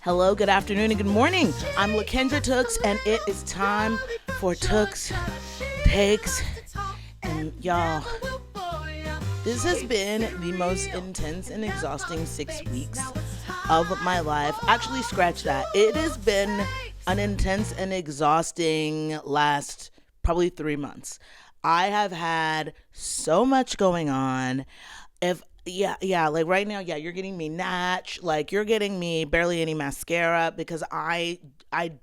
Hello, good afternoon, and good morning. I'm LaKendra Tooks, and it is time for Tooks Takes. And y'all, this has been the most intense and exhausting 6 weeks of my life. Actually, scratch that. It has been an intense and exhausting last probably 3 months. I have had so much going on. If like right now, yeah, you're getting me natch, like you're getting me barely any mascara because I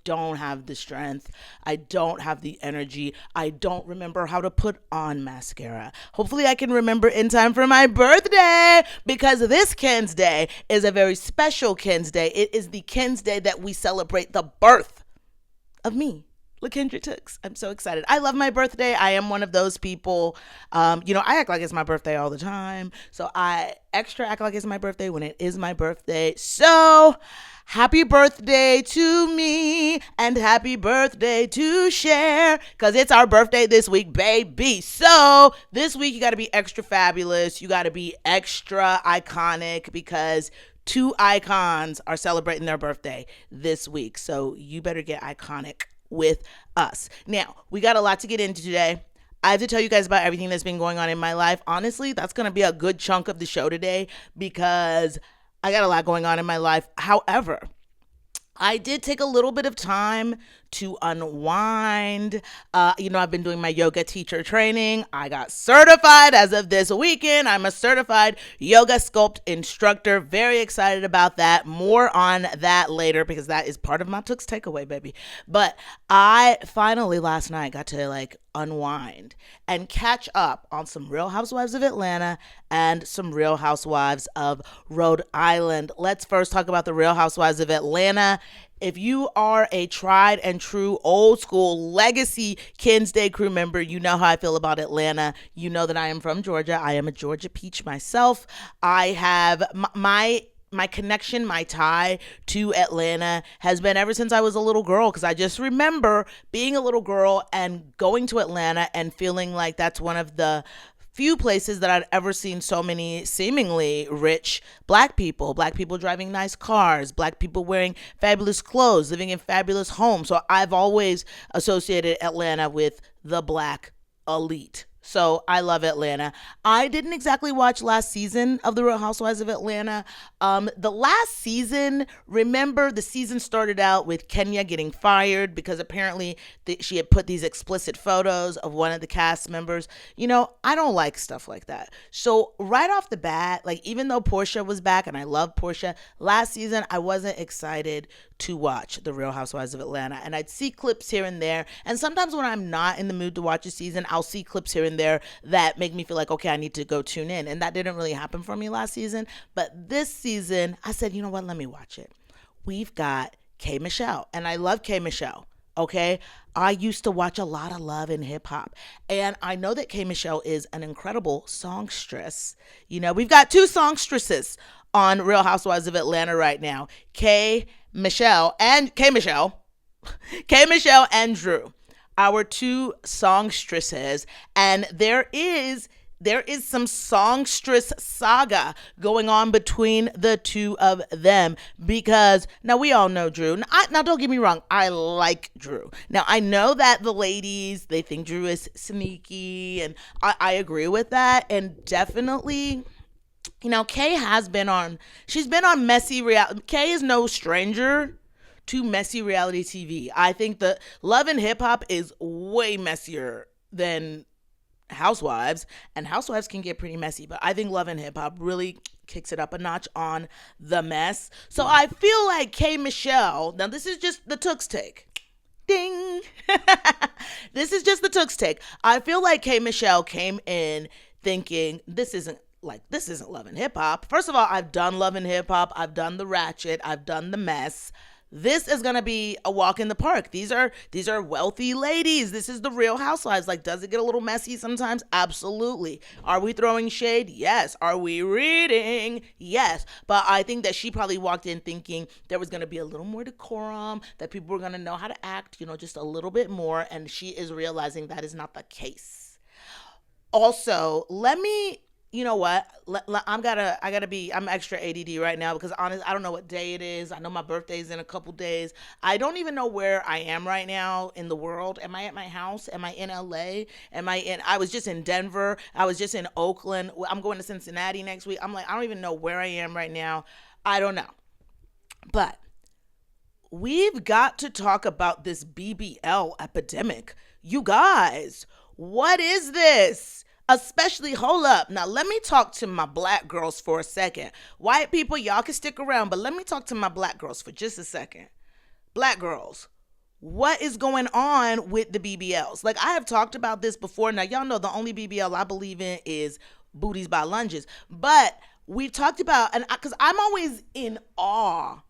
don't have the strength. I don't have the energy. I don't remember how to put on mascara. Hopefully I can remember in time for my birthday because this Ken's Day is a very special Ken's Day. It is the Ken's Day that we celebrate the birth of me. LaKendra Tooks. I'm so excited. I love my birthday. I am one of those people. I act like it's my birthday all the time. So I extra act like it's my birthday when it is my birthday. So happy birthday to me and happy birthday to Cher because it's our birthday this week, baby. So this week you got to be extra fabulous. You got to be extra iconic because two icons are celebrating their birthday this week. So you better get iconic with us. Now, we got a lot to get into today. I have to tell you guys about everything that's been going on in my life. Honestly, that's going to be a good chunk of the show today because I got a lot going on in my life. However, I did take a little bit of time to unwind. I've been doing my yoga teacher training. I got certified as of this weekend. I'm a certified Yoga Sculpt instructor. Very excited about that. More on that later because that is part of my Tooks takeaway, baby. But I finally last night got to unwind and catch up on some Real Housewives of Atlanta and some Real Housewives of Rhode Island. Let's first talk about the Real Housewives of Atlanta. If you are a tried and true old school legacy Ken's Day crew member, you know how I feel about Atlanta. You know that I am from Georgia. I am a Georgia peach myself. I have my connection, my tie to Atlanta has been ever since I was a little girl because I just remember being a little girl and going to Atlanta and feeling like that's one of the few places that I'd ever seen so many seemingly rich black people driving nice cars, black people wearing fabulous clothes, living in fabulous homes. So I've always associated Atlanta with the black elite. So I love Atlanta. I didn't exactly watch last season of The Real Housewives of Atlanta. The last season, remember the season started out with Kenya getting fired because apparently she had put these explicit photos of one of the cast members. I don't like stuff like that. So right off the bat, even though Portia was back and I love Portia, last season I wasn't excited to watch The Real Housewives of Atlanta. And I'd see clips here and there. And sometimes when I'm not in the mood to watch a season, I'll see clips here and there that make me feel like, okay, I need to go tune in. And that didn't really happen for me last season. But this season, I said, you know what, let me watch it. We've got K. Michelle. And I love K. Michelle. Okay, I used to watch a lot of Love and Hip Hop, and I know that K. Michelle is an incredible songstress. We've got two songstresses on Real Housewives of Atlanta right now, K. Michelle and Drew, our two songstresses, and there is some songstress saga going on between the two of them because now we all know Drew. Now don't get me wrong, I like Drew. Now I know that the ladies, they think Drew is sneaky, and I agree with that, and definitely, Kay she's been on messy reality. Kay is no stranger to messy reality TV. I think the Love and Hip Hop is way messier than Housewives, and Housewives can get pretty messy, but I think Love and Hip Hop really kicks it up a notch on the mess. So I feel like K. Michelle, now this is just the Tooks take. Ding. This is just the Tooks take. I feel like K. Michelle came in thinking this isn't Love and Hip Hop. First of all, I've done Love and Hip Hop. I've done the ratchet. I've done the mess. This is going to be a walk in the park. These are wealthy ladies. This is the Real Housewives. Does it get a little messy sometimes? Absolutely. Are we throwing shade? Yes. Are we reading? Yes. But I think that she probably walked in thinking there was going to be a little more decorum, that people were going to know how to act, just a little bit more. And she is realizing that is not the case. Also, let me You know what? I'm extra ADD right now because honest, I don't know what day it is. I know my birthday's in a couple days. I don't even know where I am right now in the world. Am I at my house? Am I in LA? I was just in Denver. I was just in Oakland. I'm going to Cincinnati next week. I'm like, I don't even know where I am right now. I don't know. But we've got to talk about this BBL epidemic. You guys, what is this? Especially, hold up. Now, let me talk to my black girls for a second. White people, y'all can stick around, but let me talk to my black girls for just a second. Black girls, what is going on with the BBLs? Like, I have talked about this before. Now, y'all know the only BBL I believe in is booties by lunges. But we've talked about, and because I'm always in awe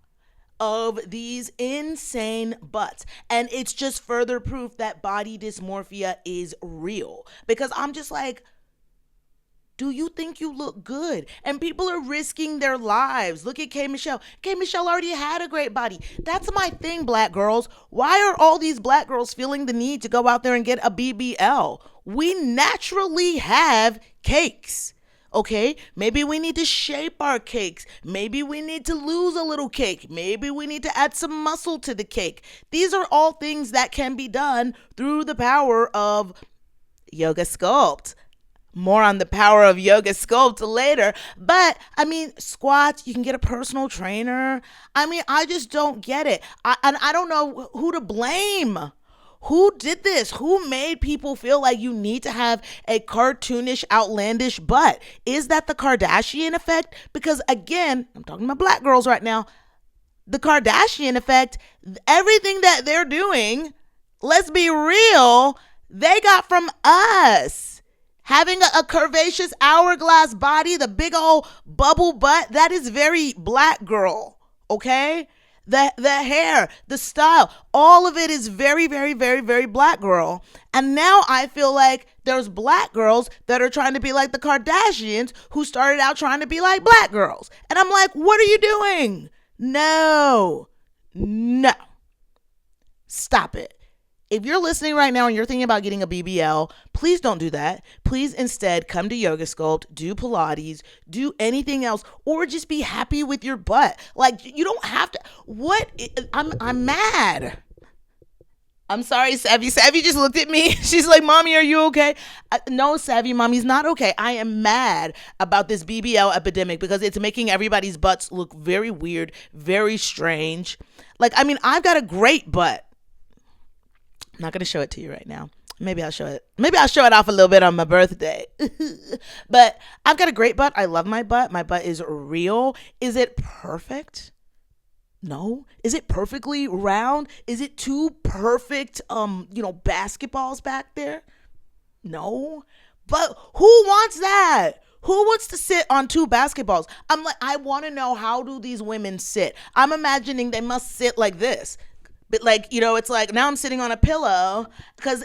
of these insane butts. And it's just further proof that body dysmorphia is real. Because I'm just like, do you think you look good? And people are risking their lives. Look at K. Michelle. K. Michelle already had a great body. That's my thing, black girls. Why are all these black girls feeling the need to go out there and get a BBL? We naturally have cakes. Okay, maybe we need to shape our cakes. Maybe we need to lose a little cake. Maybe we need to add some muscle to the cake. These are all things that can be done through the power of Yoga Sculpt. More on the power of Yoga Sculpt later. But, I mean, squats, you can get a personal trainer. I mean, I just don't get it. And I don't know who to blame. Who did this? Who made people feel like you need to have a cartoonish, outlandish butt? Is that the Kardashian effect? Because again, I'm talking about black girls right now. The Kardashian effect, everything that they're doing, let's be real, they got from us. Having a curvaceous hourglass body, the big old bubble butt, that is very black girl, okay? The hair, the style, all of it is very, very, very, very black girl. And now I feel like there's black girls that are trying to be like the Kardashians who started out trying to be like black girls. And I'm like, what are you doing? No. Stop it. If you're listening right now and you're thinking about getting a BBL, please don't do that. Please instead come to Yoga Sculpt, do Pilates, do anything else, or just be happy with your butt. Like, you don't have to. I'm mad. I'm sorry, Savvy. Savvy just looked at me. She's like, Mommy, are you okay? No, Savvy, Mommy's not okay. I am mad about this BBL epidemic because it's making everybody's butts look very weird, very strange. Like, I mean, I've got a great butt. I'm not going to show it to you right now. Maybe I'll show it. Maybe I'll show it off a little bit on my birthday. But I've got a great butt. I love my butt. My butt is real. Is it perfect? No. Is it perfectly round? Is it two perfect, basketballs back there? No. But who wants that? Who wants to sit on two basketballs? I'm like, I want to know, how do these women sit? I'm imagining they must sit like this. But it's like, now I'm sitting on a pillow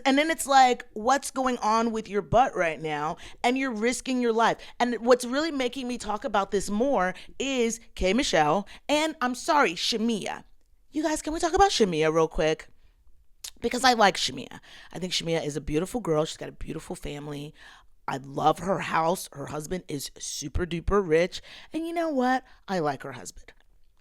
and then it's like, what's going on with your butt right now? And you're risking your life. And what's really making me talk about this more is K. Michelle and Shamea. You guys, can we talk about Shamea real quick? Because I like Shamea. I think Shamea is a beautiful girl. She's got a beautiful family. I love her house. Her husband is super duper rich. And you know what? I like her husband.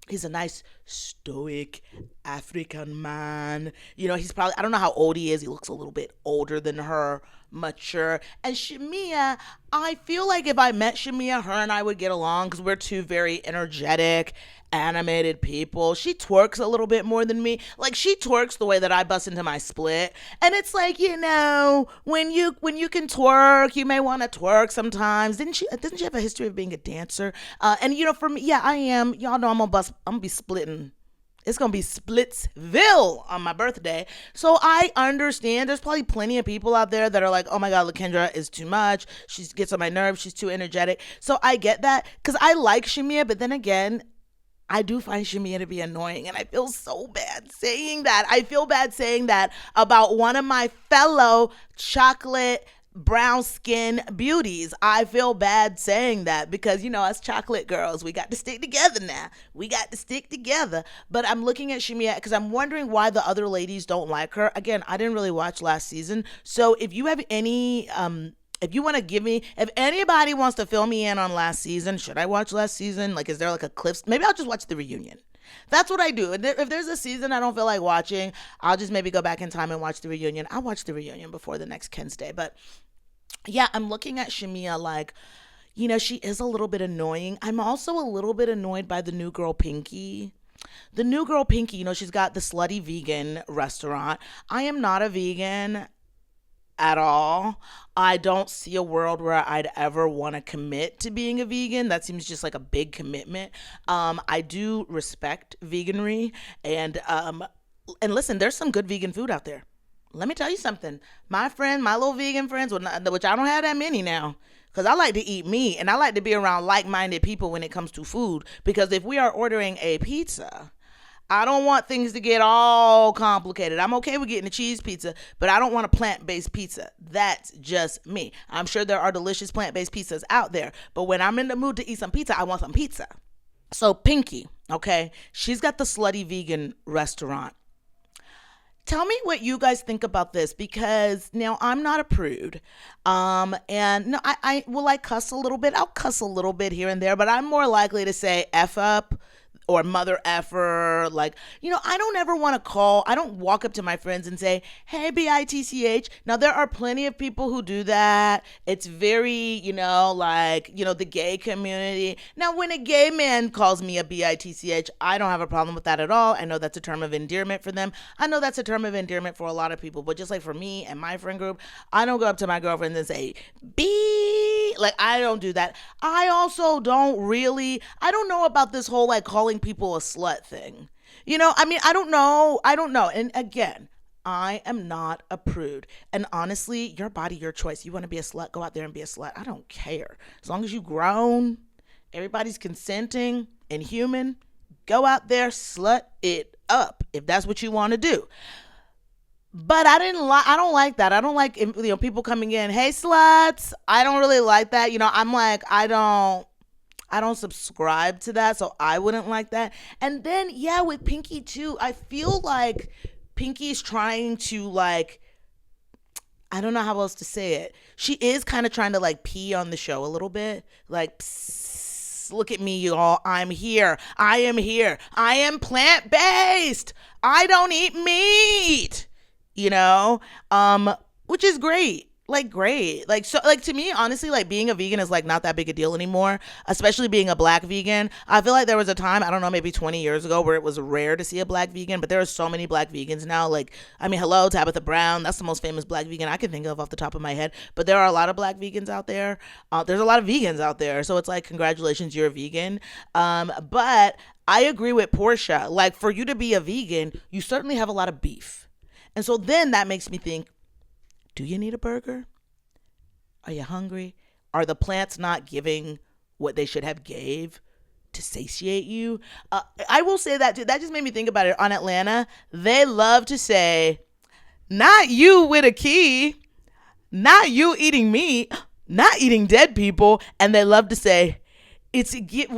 He's a nice, stoic African man. He's probably, I don't know how old he is. He looks a little bit older than her, mature. And Shamea, I feel like if I met Shamea, her and I would get along because we're two very energetic, animated people. She twerks a little bit more than me. Like, she twerks the way that I bust into my split. And it's like, when you can twerk, you may want to twerk sometimes. Doesn't she have a history of being a dancer? And for me, yeah, I am. Y'all know I'm gonna be splitting. It's going to be Splitsville on my birthday. So I understand there's probably plenty of people out there that are like, oh my God, LaKendra is too much. She gets on my nerves. She's too energetic. So I get that because I like Shamea. But then again, I do find Shamea to be annoying. And I feel so bad saying that. I feel bad saying that about one of my fellow chocolate brown skin beauties. I feel bad saying that because, us chocolate girls, we got to stick together now. We got to stick together. But I'm looking at Shamea because I'm wondering why the other ladies don't like her. Again, I didn't really watch last season. So if you have any If you want to give me, if anybody wants to fill me in on last season, should I watch last season? Like, is there like a cliff? Maybe I'll just watch the reunion. That's what I do. If there's a season I don't feel like watching, I'll just maybe go back in time and watch the reunion. I'll watch the reunion before the next Ken's Day. But yeah, I'm looking at Shamea like, she is a little bit annoying. I'm also a little bit annoyed by the new girl, Pinky. The new girl, Pinky, she's got the slutty vegan restaurant. I am not a vegan at all. I don't see a world where I'd ever want to commit to being a vegan. That seems just like a big commitment. I do respect veganry, and listen, there's some good vegan food out there. Let me tell you something. My little vegan friends, which I don't have that many now, because I like to eat meat and I like to be around like-minded people when it comes to food. Because if we are ordering a pizza, I don't want things to get all complicated. I'm okay with getting a cheese pizza, but I don't want a plant-based pizza. That's just me. I'm sure there are delicious plant-based pizzas out there, but when I'm in the mood to eat some pizza, I want some pizza. So Pinky, okay, she's got the slutty vegan restaurant. Tell me what you guys think about this, because now I'm not a prude. And no, I will cuss a little bit. I'll cuss a little bit here and there, but I'm more likely to say F up or mother effer. I don't ever want to I don't walk up to my friends and say, hey, bitch. Now, there are plenty of people who do that. It's very, the gay community. Now, when a gay man calls me a bitch, I don't have a problem with that at all. I know that's a term of endearment for them. I know that's a term of endearment for a lot of people. But just like for me and my friend group, I don't go up to my girlfriend and say, I don't do that. I also don't know about this whole calling people a slut thing. I don't know. And again, I am not a prude. And honestly, your body, your choice. You want to be a slut, go out there and be a slut. I don't care. As long as you grown, everybody's consenting and human, go out there, slut it up if that's what you want to do. But I don't like that. I don't like, people coming in, hey, sluts. I don't really like that. I'm like, I don't subscribe to that, so I wouldn't like that. And then, yeah, with Pinky too, I feel like Pinky's trying to I don't know how else to say it. She is kind of trying to pee on the show a little bit. Psst, look at me, y'all. I'm here. I am here. I am plant-based. I don't eat meat. Which is great. Great. To me, honestly, being a vegan is not that big a deal anymore, especially being a black vegan. I feel like there was a time, I don't know, maybe 20 years ago where it was rare to see a black vegan, but there are so many black vegans now. Hello, Tabitha Brown. That's the most famous black vegan I can think of off the top of my head. But there are a lot of black vegans out there. There's a lot of vegans out there. So it's congratulations, you're a vegan. But I agree with Portia. For you to be a vegan, you certainly have a lot of beef. And so then that makes me think, do you need a burger? Are you hungry? Are the plants not giving what they should have gave to satiate you? I will say that too. That just made me think about it. On Atlanta, they love to say, not you with a key, not you eating meat, not eating dead people. And they love to say, it's giving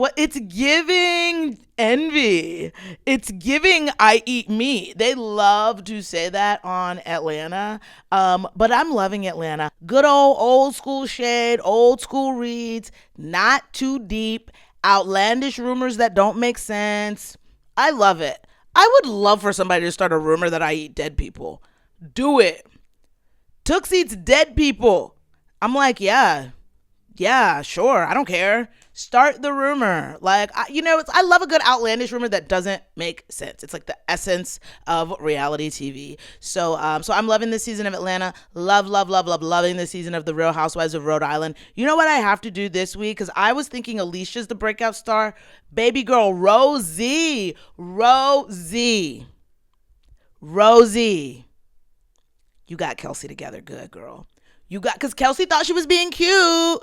envy. It's giving I eat meat. They love to say that on Atlanta. But I'm loving Atlanta. Good old school shade, old school reads, not too deep, outlandish rumors that don't make sense. I love it. I would love for somebody to start a rumor that I eat dead people. Do it. Tooks eats dead people. I'm like, yeah, sure. I don't care. Start the rumor. I love a good outlandish rumor that doesn't make sense. It's the essence of reality TV. So I'm loving this season of Atlanta. Loving this season of The Real Housewives of Rhode Island. You know what I have to do this week? Because I was thinking Alicia's the breakout star. Baby girl, Rosie. You got Kelsey together. Good, girl. Because Kelsey thought she was being cute.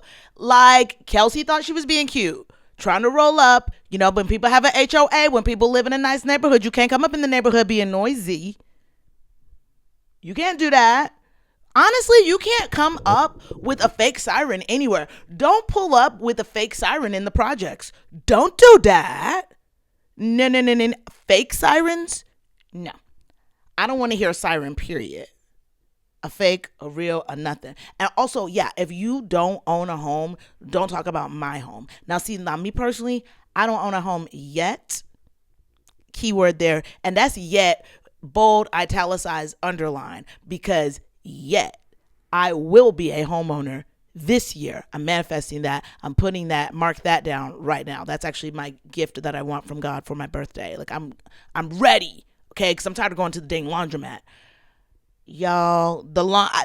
Kelsey thought she was being cute. Trying to roll up. When people have an HOA, when people live in a nice neighborhood, you can't come up in the neighborhood being noisy. You can't do that. Honestly, you can't come up with a fake siren anywhere. Don't pull up with a fake siren in the projects. Don't do that. No. Fake sirens? No. I don't want to hear a siren, period. a fake, a real, a nothing. And also, yeah, if you don't own a home, don't talk about my home. Now, see, now me personally, I don't own a home yet. Keyword there. And that's yet, bold, italicized, underline, because yet I will be a homeowner this year. I'm manifesting that. I'm putting that, mark that down right now. That's actually my gift that I want from God for my birthday. Like I'm ready. Okay. Cause I'm tired of going to the dang laundromat. Y'all,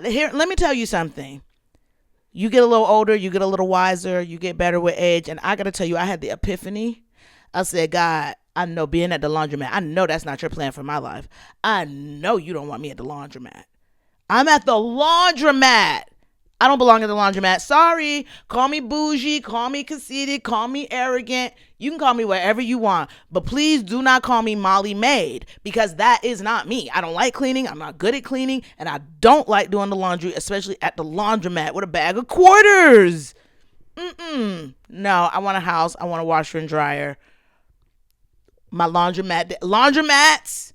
here, let me tell you something. You get a little older, you get a little wiser, you get better with age. And I got to tell you, I had the epiphany. I said, God, I know being at the laundromat, I know that's not your plan for my life. I know you don't want me at the laundromat. I'm at the laundromat. I don't belong at the laundromat. Sorry. Call me bougie. Call me conceited. Call me arrogant. You can call me whatever you want. But please do not call me Molly Maid, because that is not me. I don't like cleaning. I'm not good at cleaning. And I don't like doing the laundry, especially at the laundromat with a bag of quarters. No, I want a house. I want a washer and dryer. My laundromats,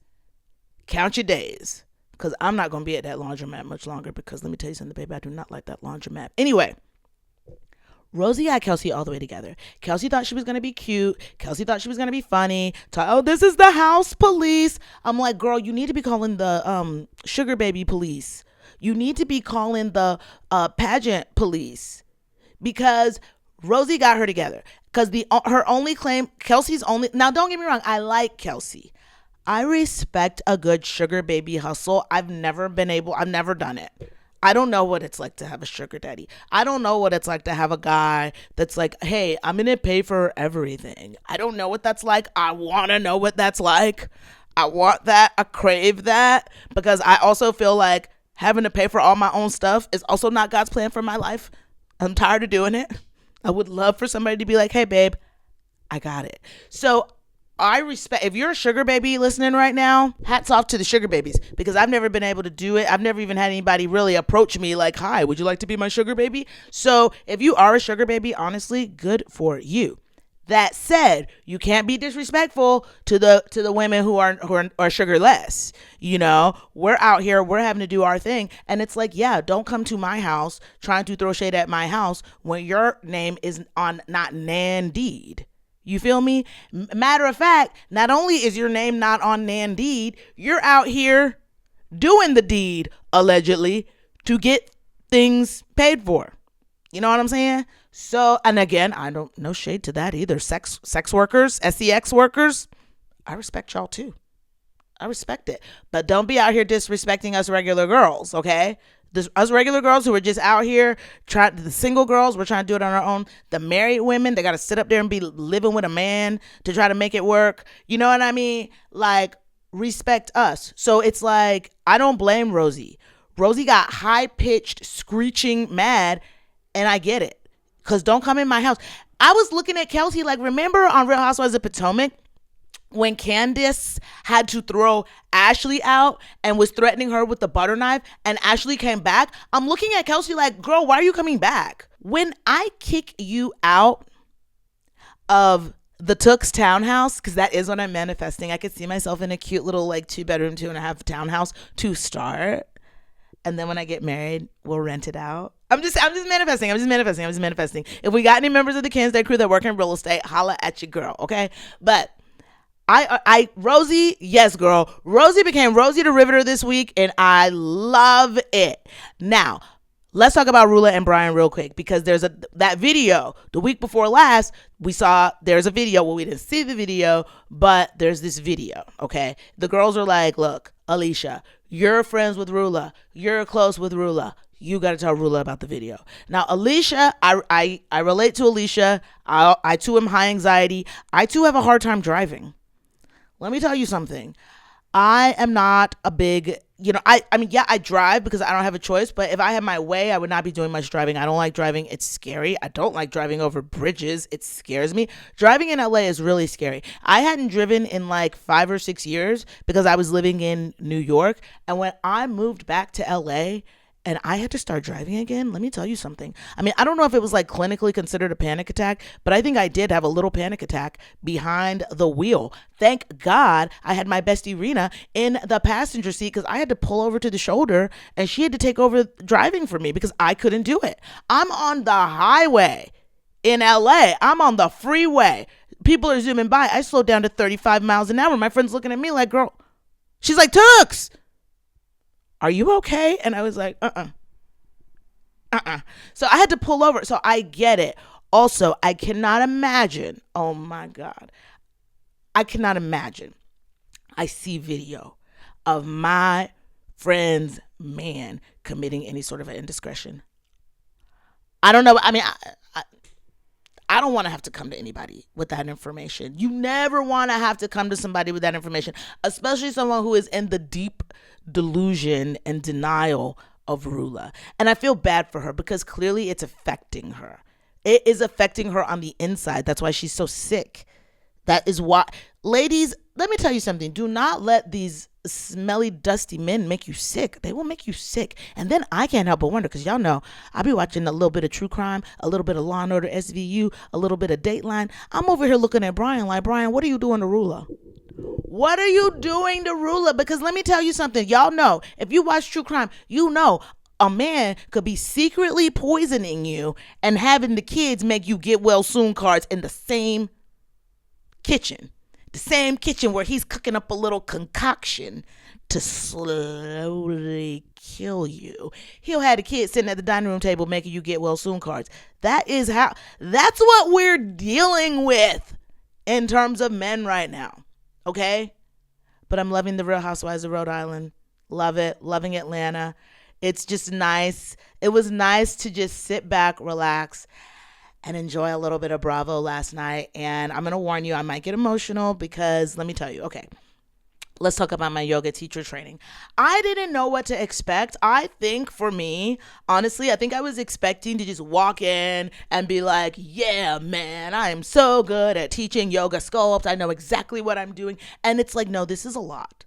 count your days. Because I'm not going to be at that laundromat much longer, because let me tell you something, baby, I do not like that laundromat. Anyway, Rosie got Kelsey all the way together. Kelsey thought she was going to be cute. Kelsey thought she was going to be funny. Oh, this is the house police. I'm like, girl, you need to be calling the sugar baby police. You need to be calling the pageant police, because Rosie got her together. Because her only claim, Kelsey's only, now don't get me wrong, I like Kelsey. I respect a good sugar baby hustle. I've never done it. I don't know what it's like to have a sugar daddy. I don't know what it's like to have a guy that's like, hey, I'm going to pay for everything. I don't know what that's like. I want to know what that's like. I want that. I crave that, because I also feel like having to pay for all my own stuff is also not God's plan for my life. I'm tired of doing it. I would love for somebody to be like, hey, babe, I got it. So I respect, if you're a sugar baby listening right now, hats off to the sugar babies, because I've never been able to do it. I've never even had anybody really approach me like, hi, would you like to be my sugar baby? So if you are a sugar baby, honestly, good for you. That said, you can't be disrespectful to the women who are sugarless. You know, we're out here, we're having to do our thing. And it's like, yeah, don't come to my house trying to throw shade at my house when your name is on not Nan-Deed. You feel me? Matter of fact, not only is your name not on Nan-Deed, you're out here doing the deed, allegedly, to get things paid for. You know what I'm saying? So, and again, I don't, no shade to that either. Sex workers, sex workers, I respect y'all too. I respect it. But don't be out here disrespecting us regular girls, okay? Us regular girls who are just out here the single girls, we're trying to do it on our own. The married women, they got to sit up there and be living with a man to try to make it work. You know what I mean? Like, respect us. So it's like, I don't blame Rosie. Rosie got high-pitched, screeching mad, and I get it. Because don't come in my house. I was looking at Kelsey like, remember on Real Housewives of Potomac, when Candace had to throw Ashley out and was threatening her with the butter knife, and Ashley came back? I'm looking at Kelsey like, girl, why are you coming back? When I kick you out of the Tooks townhouse, because that is what I'm manifesting. I could see myself in a cute little like 2-bedroom, 2.5 townhouse to start. And then when I get married, we'll rent it out. I'm just manifesting. If we got any members of the Kansas Day crew that work in real estate, holla at your girl, okay? But Rosie, yes, girl. Rosie became Rosie the Riveter this week, and I love it. Now, let's talk about Rulla and Brian real quick, because there's that video the week before last. We saw there's a video. Well, we didn't see the video, but there's this video. Okay, the girls are like, "Look, Alicia, you're friends with Rulla. You're close with Rulla. You got to tell Rulla about the video." Now, Alicia, I relate to Alicia. I too am high anxiety. I too have a hard time driving. Let me tell you something. I am not a big, I mean, yeah, I drive because I don't have a choice. But if I had my way, I would not be doing much driving. I don't like driving. It's scary. I don't like driving over bridges. It scares me. Driving in LA is really scary. I hadn't driven in like 5 or 6 years because I was living in New York. And when I moved back to LA and I had to start driving again, let me tell you something. I mean, I don't know if it was like clinically considered a panic attack, but I think I did have a little panic attack behind the wheel. Thank God I had my bestie Rena in the passenger seat because I had to pull over to the shoulder and she had to take over driving for me because I couldn't do it. I'm on the highway in LA. I'm on the freeway. People are zooming by. I slowed down to 35 miles an hour. My friend's looking at me like, girl, she's like, Tooks, are you okay? And I was like, So I had to pull over. So I get it. Also, I cannot imagine. Oh my God. I cannot imagine. I see video of my friend's man committing any sort of an indiscretion. I don't know. I mean, I don't want to have to come to anybody with that information. You never want to have to come to somebody with that information, especially someone who is in the deep delusion and denial of Rulla. And I feel bad for her because clearly it's affecting her. It is affecting her on the inside. That's why she's so sick. That is why, ladies, let me tell you something. Do not let these smelly, dusty men make you sick. They will make you sick. And then I can't help but wonder, because y'all know I be watching a little bit of true crime, a little bit of Law and Order SVU, a little bit of Dateline. I'm over here looking at Brian like, Brian, what are you doing to Rulla? What are you doing to Rulla? Because let me tell you something. Y'all know, if you watch true crime, you know a man could be secretly poisoning you and having the kids make you get well soon cards in the same kitchen. The same kitchen where he's cooking up a little concoction to slowly kill you. He'll have the kids sitting at the dining room table making you get well soon cards. That's what we're dealing with in terms of men right now. Okay? But I'm loving the Real Housewives of Rhode Island. Love it. Loving Atlanta. It's just nice. It was nice to just sit back, relax, and enjoy a little bit of Bravo last night. And I'm going to warn you, I might get emotional because let me tell you, okay, let's talk about my yoga teacher training. I didn't know what to expect. I think for me, honestly, I think I was expecting to just walk in and be like, yeah, man, I am so good at teaching Yoga Sculpt. I know exactly what I'm doing. And it's like, no, this is a lot.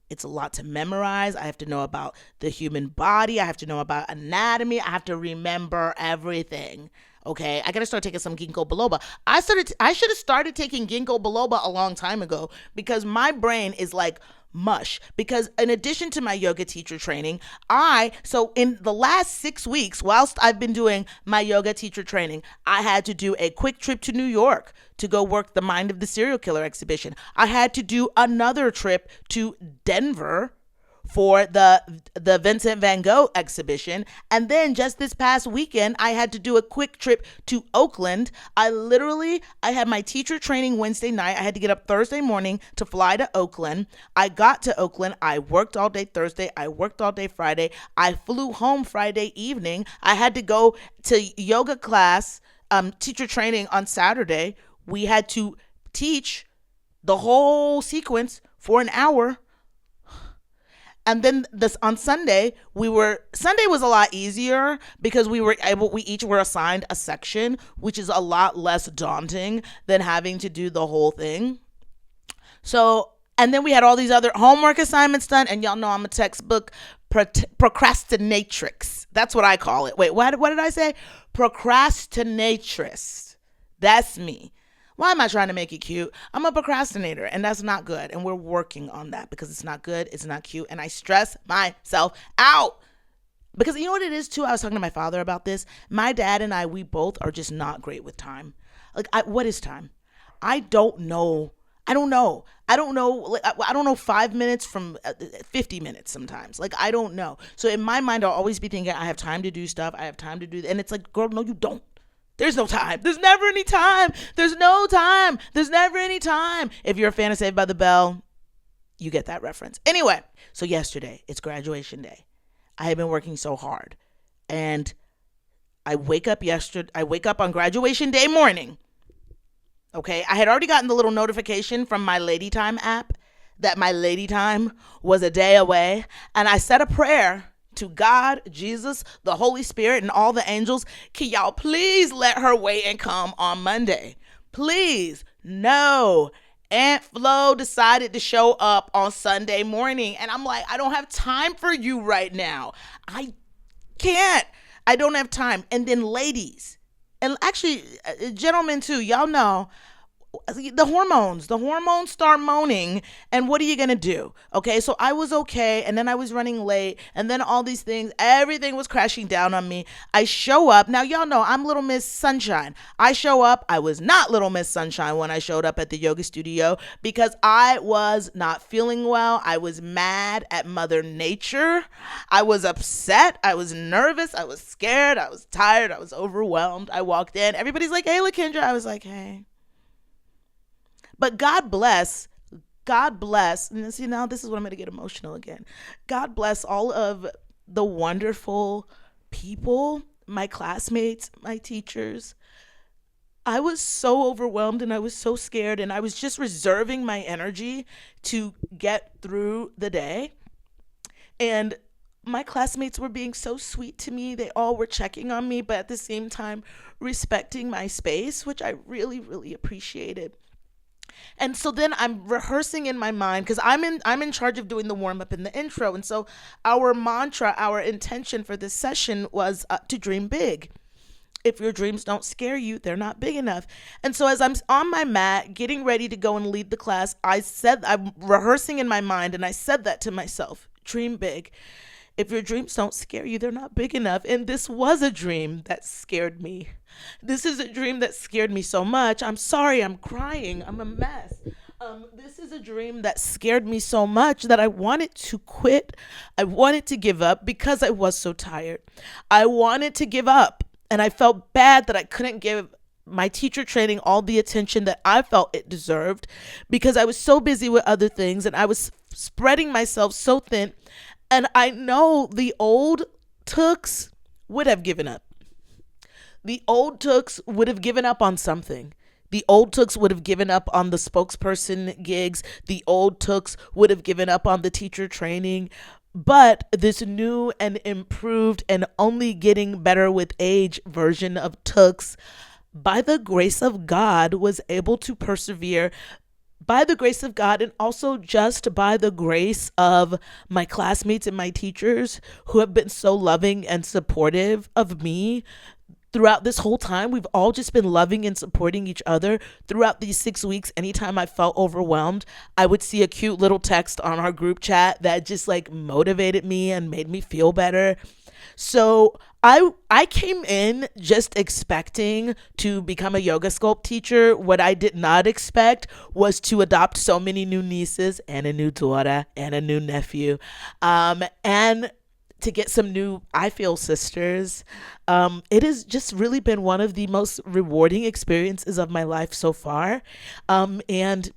It's a lot to memorize. I have to know about the human body. I have to know about anatomy. I have to remember everything. Okay, I gotta start taking some ginkgo biloba. I should have started taking ginkgo biloba a long time ago because my brain is like mush. Because in addition to my yoga teacher training, so in the last 6 weeks, whilst I've been doing my yoga teacher training, I had to do a quick trip to New York to go work the Mind of the Serial Killer exhibition. I had to do another trip to Denver for the Vincent van Gogh exhibition. And then just this past weekend, I had to do a quick trip to Oakland. I had my teacher training Wednesday night. I had to get up Thursday morning to fly to Oakland. I got to Oakland. I worked all day Thursday. I worked all day Friday. I flew home Friday evening. I had to go to yoga class, teacher training on Saturday. We had to teach the whole sequence for an hour. And then on Sunday, Sunday was a lot easier because we each were assigned a section, which is a lot less daunting than having to do the whole thing. So, and then we had all these other homework assignments done. And y'all know I'm a textbook procrastinatrix. That's what I call it. Wait, what did I say? Procrastinatrix. That's me. Why am I trying to make it cute? I'm a procrastinator, and that's not good. And we're working on that because it's not good. It's not cute. And I stress myself out. Because you know what it is, too? I was talking to my father about this. My dad and we both are just not great with time. Like, what is time? I don't know. I don't know. I don't know 5 minutes from 50 minutes sometimes. Like, I don't know. So in my mind, I'll always be thinking, I have time to do stuff. I have time to do. And it's like, girl, no, you don't. There's no time. There's never any time. There's no time. There's never any time. If you're a fan of Saved by the Bell, you get that reference. Anyway, so yesterday, it's graduation day. I have been working so hard. And I wake up on graduation day morning. Okay, I had already gotten the little notification from my Lady Time app that my Lady Time was a day away. And I said a prayer to God, Jesus, the Holy Spirit, and all the angels. Can y'all please let her wait and come on Monday? Please. No. Aunt Flo decided to show up on Sunday morning. And I'm like, I don't have time for you right now. I Can't. I don't have time. And then ladies, and actually gentlemen too, y'all know the hormones start moaning, and what are you gonna do? Okay, so I was okay, and then I was running late, and then all these things, everything was crashing down on me. I show up. Now y'all know I'm Little Miss Sunshine. I show up. I was not Little Miss Sunshine when I showed up at the yoga studio because I was not feeling well. I was mad at Mother Nature. I was upset. I was nervous. I was scared. I was tired. I was overwhelmed. I walked in, everybody's like, "Hey, LaKendra." I was like, "Hey." But God bless, and see, now this is when I'm going to get emotional again. God bless all of the wonderful people, my classmates, my teachers. I was so overwhelmed and I was so scared, and I was just reserving my energy to get through the day. And my classmates were being so sweet to me. They all were checking on me, but at the same time, respecting my space, which I really, really appreciated. And so then I'm rehearsing in my mind because I'm in charge of doing the warm up and the intro. And so our mantra, our intention for this session was to dream big. If your dreams don't scare you, they're not big enough. And so as I'm on my mat getting ready to go and lead the class, I'm rehearsing in my mind, and I said that to myself: dream big. If your dreams don't scare you, they're not big enough. And this was a dream that scared me. This is a dream that scared me so much. I'm sorry, I'm crying. I'm a mess. This is a dream that scared me so much that I wanted to quit. I wanted to give up because I was so tired. I wanted to give up. And I felt bad that I couldn't give my teacher training all the attention that I felt it deserved because I was so busy with other things, and I was spreading myself so thin. And I know the old Tooks would have given up. The old Tooks would have given up on something. The old Tooks would have given up on the spokesperson gigs. The old Tooks would have given up on the teacher training. But this new and improved and only getting better with age version of Tooks, by the grace of God, was able to persevere. By the grace of God, and also just by the grace of my classmates and my teachers who have been so loving and supportive of me throughout this whole time. We've all just been loving and supporting each other throughout these 6 weeks. Anytime I felt overwhelmed, I would see a cute little text on our group chat that just like motivated me and made me feel better. So I came in just expecting to become a yoga sculpt teacher. What I did not expect was to adopt so many new nieces and a new daughter and a new nephew, and to get some new, I feel, sisters. It has just really been one of the most rewarding experiences of my life so far. And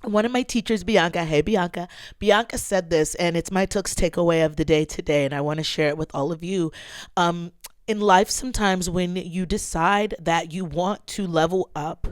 one of my teachers, Bianca, hey Bianca, Bianca said this, and it's my Tooks takeaway of the day today, and I want to share it with all of you. In life, sometimes when you decide that you want to level up,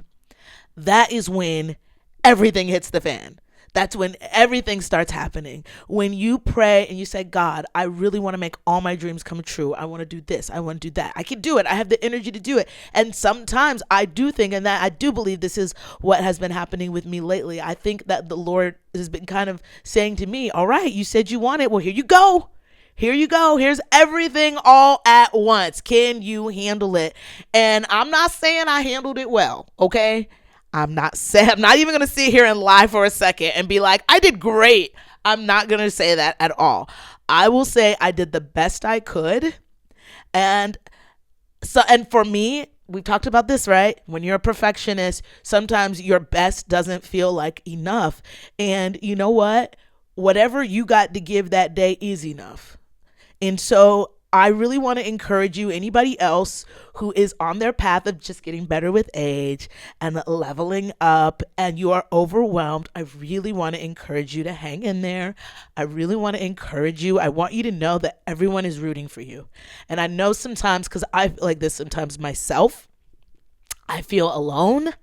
that is when everything hits the fan. That's when everything starts happening. When you pray and you say, "God, I really want to make all my dreams come true. I want to do this. I want to do that. I can do it. I have the energy to do it." And sometimes I do think, and that I do believe this is what has been happening with me lately. I think that the Lord has been kind of saying to me, "All right, you said you want it. Well, here you go. Here you go. Here's everything all at once. Can you handle it?" And I'm not saying I handled it well, okay? I'm not even going to sit here and lie for a second and be like, "I did great." I'm not going to say that at all. I will say I did the best I could. And for me, we talked about this, right? When you're a perfectionist, sometimes your best doesn't feel like enough. And you know what? Whatever you got to give that day is enough. And so I really want to encourage you, anybody else who is on their path of just getting better with age and leveling up, and you are overwhelmed, I really want to encourage you to hang in there. I really want to encourage you. I want you to know that everyone is rooting for you. And I know sometimes, because I feel like this sometimes myself, I feel alone.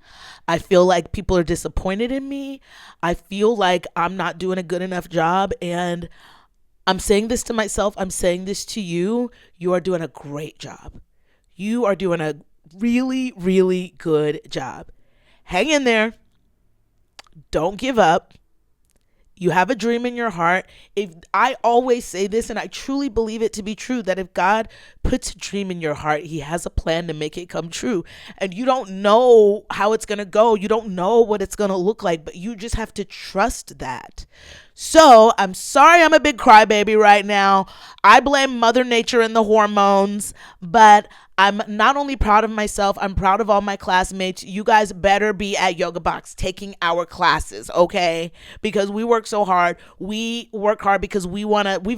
I feel like people are disappointed in me. I feel like I'm not doing a good enough job. And I'm saying this to myself. I'm saying this to you. You are doing a great job. You are doing a really, really good job. Hang in there. Don't give up. You have a dream in your heart. If I always say this, and I truly believe it to be true, that if God puts a dream in your heart, he has a plan to make it come true. And you don't know how it's going to go. You don't know what it's going to look like, but you just have to trust that. So I'm sorry I'm a big crybaby right now. I blame Mother Nature and the hormones, but I'm not only proud of myself, I'm proud of all my classmates. You guys better be at Yoga Box taking our classes, okay? Because we work so hard. We work hard because we've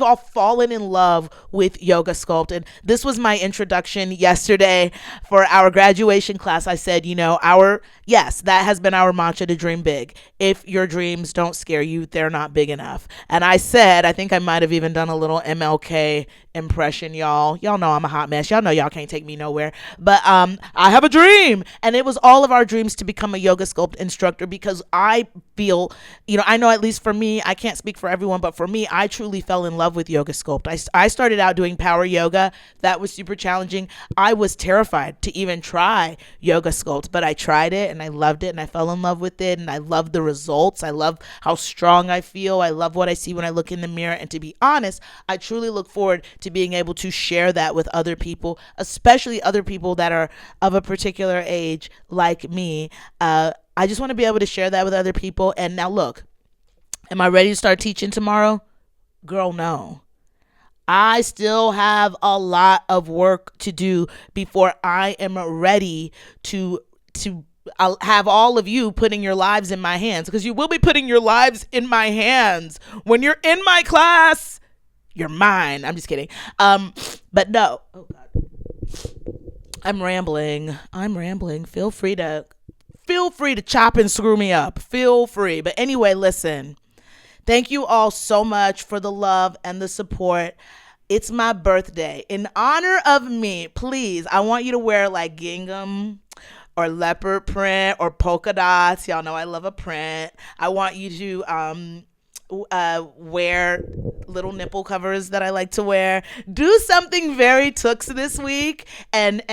all fallen in love with Yoga Sculpt. And this was my introduction yesterday for our graduation class. I said, yes, that has been our mantra, to dream big. If your dreams don't scare you, they're not big enough. And I said, I think I might have even done a little MLK impression, y'all. Y'all know I'm a hot mess. Y'all know y'all can't take me nowhere. But I have a dream. And it was all of our dreams to become a Yoga Sculpt instructor, because I feel, I know, at least for me, I can't speak for everyone, but for me, I truly fell in love with Yoga Sculpt. I started out doing power yoga. That was super challenging. I was terrified to even try Yoga Sculpt, but I tried it and I loved it and I fell in love with it, and I love the results. I love how strong I feel. I love what I see when I look in the mirror. And to be honest, I truly look forward to being able to share that with other people, especially other people that are of a particular age like me. I just want to be able to share that with other people. And now look, am I ready to start teaching tomorrow? Girl, no. I still have a lot of work to do before I am ready to I'll have all of you putting your lives in my hands, because you will be putting your lives in my hands. When you're in my class, you're mine. I'm just kidding. But no. Oh God. I'm rambling. Feel free to chop and screw me up. Feel free. But anyway, listen. Thank you all so much for the love and the support. It's my birthday. In honor of me, please, I want you to wear like gingham or leopard print or polka dots. Y'all know I love a print. I want you to wear little nipple covers that I like to wear. Do something very tooks this week and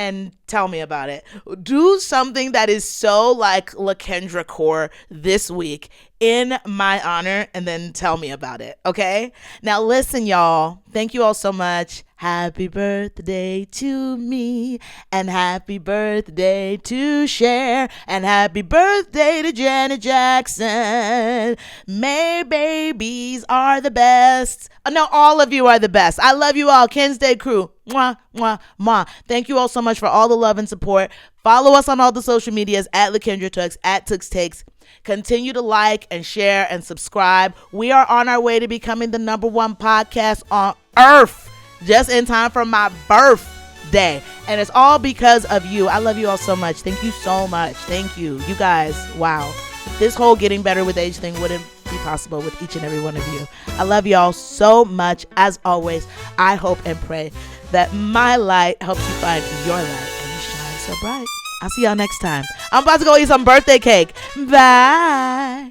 tell me about it. Do something that is so like LaKendra core this week in my honor, and then tell me about it. Okay? Now listen, y'all. Thank you all so much. Happy birthday to me, and happy birthday to Cher, and happy birthday to Janet Jackson. May babies are the best. No, all of you are the best. I love you all. Ken's Day crew. Mwah, mwah, mwah. Thank you all so much for all the love and support. Follow us on all the social medias at LaKendra Tooks, at Tooks Takes. Continue to like and share and subscribe. We are on our way to becoming the #1 podcast on earth, just in time for my birthday. And it's all because of you. I love you all so much. Thank you so much. Thank you. You guys, wow. This whole getting better with age thing wouldn't be possible with each and every one of you. I love y'all so much. As always, I hope and pray that my light helps you find your light and you shine so bright. I'll see y'all next time. I'm about to go eat some birthday cake. Bye.